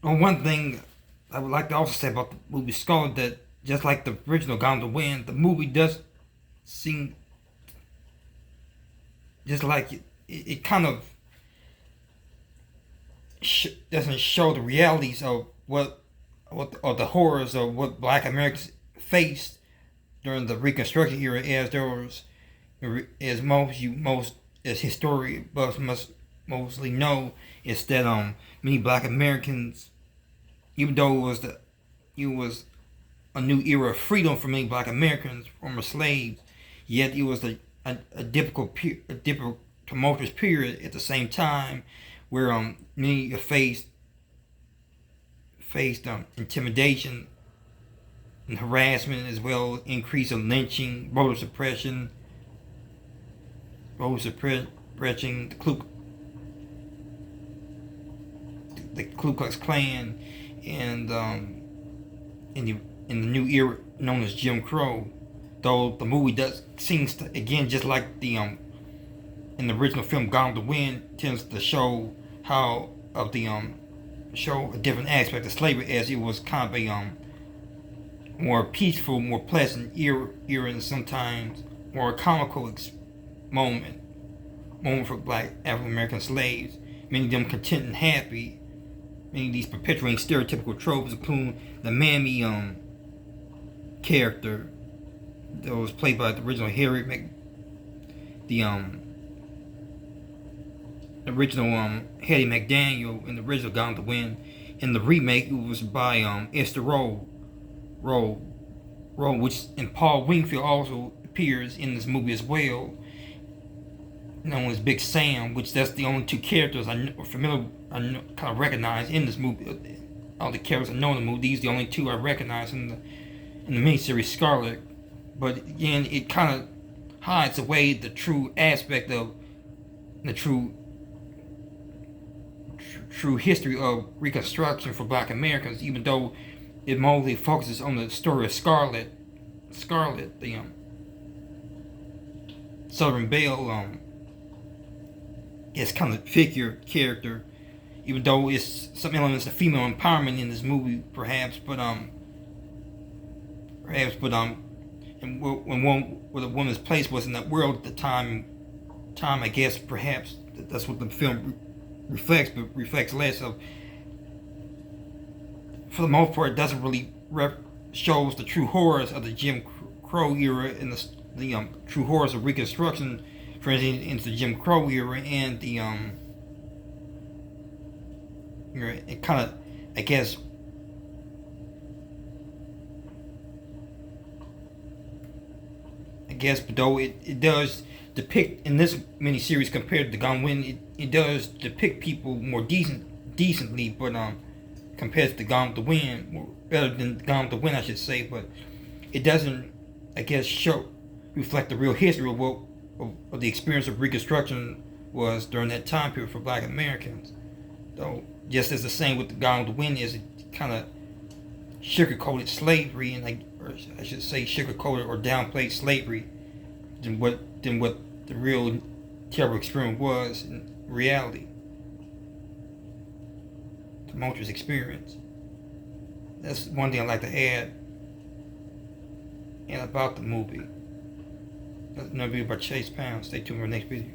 Well, one thing I would like to also say about the movie Scarlett, that just like the original Gone to Win, the movie does seem just like it kind of doesn't show the realities of what or the horrors of what Black Americans faced during the Reconstruction era, as there was as most as history buffs must mostly know, is that many Black Americans, even though it was a new era of freedom for many Black Americans, former slaves, yet it was a difficult tumultuous period at the same time, where many faced intimidation and harassment, as well as increase of lynching, voter suppression, the Ku Klux Klan, and in the new era known as Jim Crow. Though the movie does seems to, again, just like the in the original film Gone to Win, tends to show how of the show a different aspect of slavery, as it was kind of a more peaceful, more pleasant era, and sometimes more comical moment for Black African American slaves, many of them content and happy. Many of these perpetuating stereotypical tropes, including the mammy character that was played by the original the original Hattie McDaniel in the original Gone to Win. In the remake, it was by Esther Roll, which and Paul Wingfield also appears in this movie as well, known as Big Sam, which that's the only two characters I kind of recognize in this movie. All the characters I know in the movie, these are the only two I recognize in the miniseries Scarlett. But again, it kind of hides away the true aspect of the true history of Reconstruction for Black Americans, even though it mostly focuses on the story of Scarlett, the Southern Belle, is kind of figure character, even though it's some elements of female empowerment in this movie, perhaps, and when the woman's place was in that world at the time, I guess perhaps that's what the film reflects, but reflects less of. For the most part, it doesn't really shows the true horrors of the Jim Crow era and the true horrors of Reconstruction, for instance, into the Jim Crow era, and the it kind of, I guess, but though it does depict in this miniseries compared to the Gone Win, it does depict people more decently, but compared to the Gone to Win, better than Gone to Win, I should say, but it doesn't, I guess, reflect the real history of what of the experience of Reconstruction was during that time period for Black Americans. Though, just as the same with the Gone to Win is, it kind of sugarcoated slavery, and or I should say sugarcoated or downplayed slavery than what the real terrible experience was in reality. Tumultuous experience. That's one thing I'd like to add and about the movie. That's another video by Chase Pound. Stay tuned for the next video.